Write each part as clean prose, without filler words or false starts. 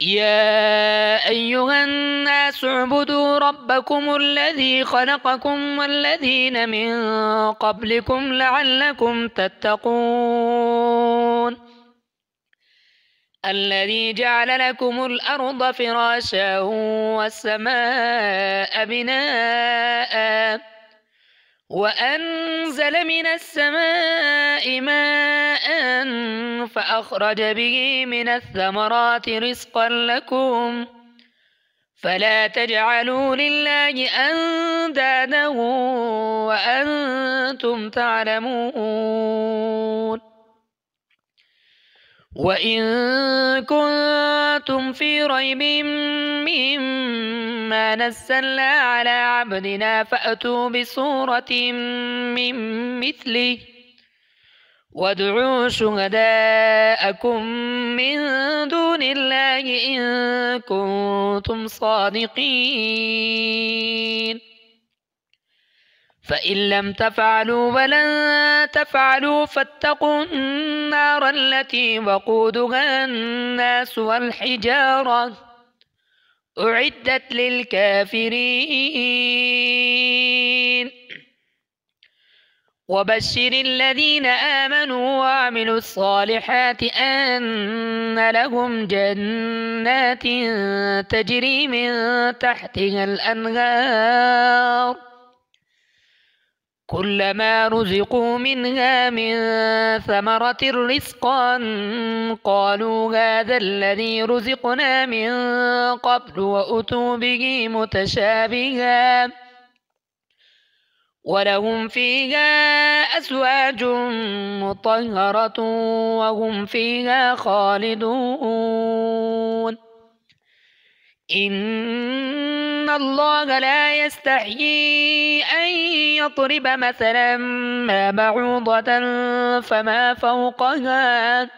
يا أيها الناس اعبدوا ربكم الذي خلقكم والذين من قبلكم لعلكم تتقون الذي جعل لكم الأرض فراشا والسماء بناء وأنزل من السماء ماء فأخرج به من الثمرات رزقا لكم فلا تجعلوا لله أندادا وأنتم تعلمون وإن كنتم في ريب مما نزلنا على عبدنا فأتوا بسورة من مثله وادعوا شهداءكم من دون الله إن كنتم صادقين فإن لم تفعلوا ولن تفعلوا فاتقوا النار التي وقودها الناس والحجارة أعدت للكافرين وبشر الذين آمنوا وعملوا الصالحات أن لهم جنات تجري من تحتها الأنهار كلما رزقوا منها من ثمرة رزقا قالوا هذا الذي رزقنا من قبل وأتوا به متشابها ولهم فيها أزواج مطهرة وهم فيها خالدون إن الله لا يستحيي أن يضرب مثلا ما بعوضة فما فوقها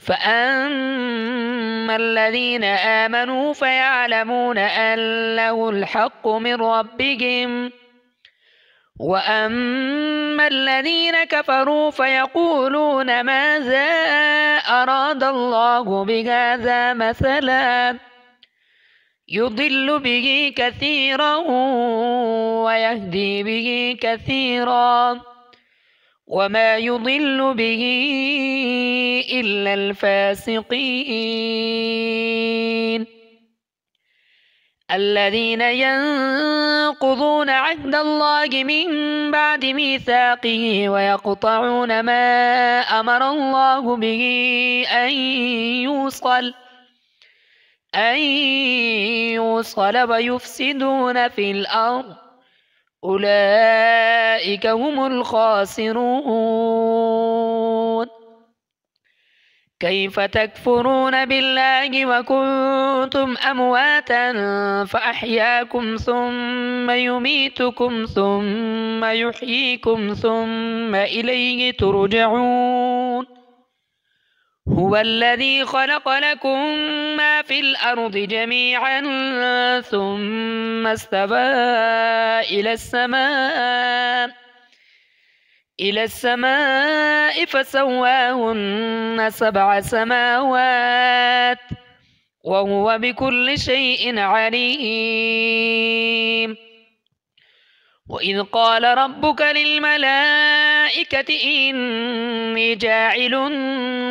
فأما الذين آمنوا فيعلمون أنه الحق من ربهم وأما الذين كفروا فيقولون ماذا أراد الله بهذا مثلا يضل به كثيرا ويهدي به كثيرا وما يضل به إلا الفاسقين الذين ينقضون عهد الله من بعد ميثاقه ويقطعون ما أمر الله به أن يوصل ويفسدون في الأرض أولئك هم الخاسرون كيف تكفرون بالله وكنتم أمواتا فأحياكم ثم يميتكم ثم يحييكم ثم إليه ترجعون هو الذي خلق لكم ما في الأرض جميعا ثم استوى إلى السماء فسواهن 7 سماوات وهو بكل شيء عليم وإذ قال ربك للملائكة إني جاعل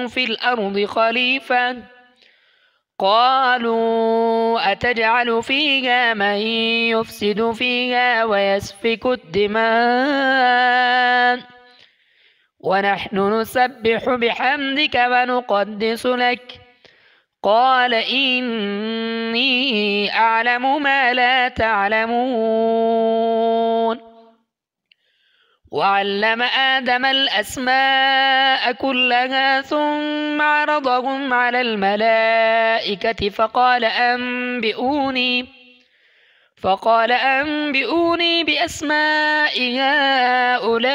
في الأرض خليفة قالوا أتجعل فيها من يفسد فيها ويسفك الدماء ونحن نسبح بحمدك ونقدس لك قال إني أعلم ما لا تعلمون وعلم آدم الأسماء كلها ثم عرضهم على الملائكة فقال أنبئوني بأسماء هؤلاء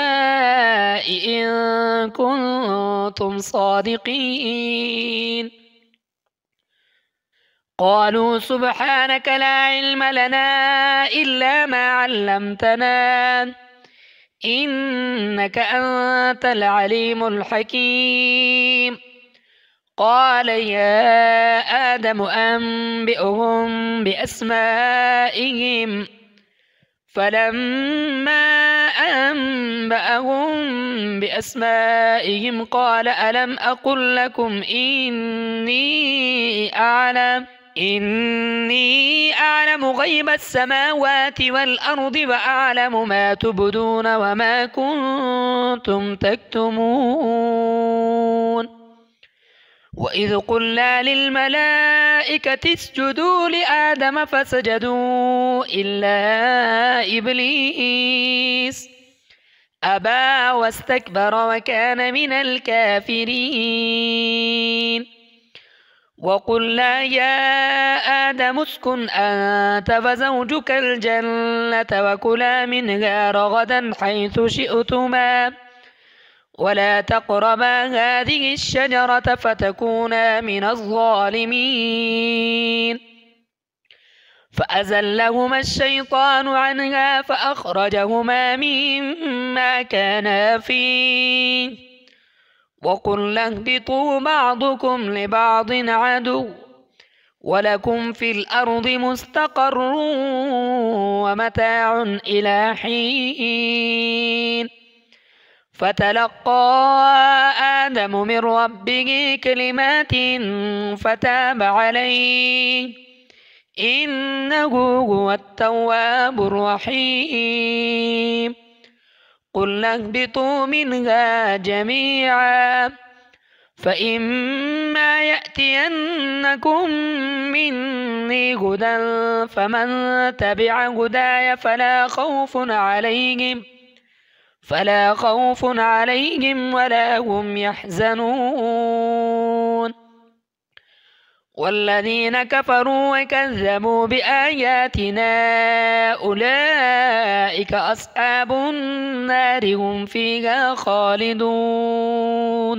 إن كنتم صادقين قالوا سبحانك لا علم لنا إلا ما علمتنا إنك أنت العليم الحكيم قال يا آدم أنبئهم بأسمائهم فلما أنبأهم بأسمائهم قال ألم أقل لكم إني أعلم غيب السماوات والأرض وأعلم ما تبدون وما كنتم تكتمون وإذ قلنا للملائكة اسجدوا لآدم فسجدوا إلا إبليس أبى واستكبر وكان من الكافرين وقلنا يا آدم اسكن أنت وزوجك الجنة وكلا منها رغدا حيث شئتما ولا تقربا هذه الشجرة فتكونا من الظالمين فأزلهما الشيطان عنها فأخرجهما مما كانا فيه وقلنا اهبطوا بعضكم لبعض عدو ولكم في الأرض مستقر ومتاع إلى حين فتلقى آدم من ربه كلمات فتاب عليه إنه هو التواب الرحيم قلنا اهبطوا منها جميعا فإما يأتينكم مني هدى فمن تبع هداي فلا خوف عليهم ولا هم يحزنون والذين كفروا وكذبوا بآياتنا أولئك أصحاب النار هم فيها خالدون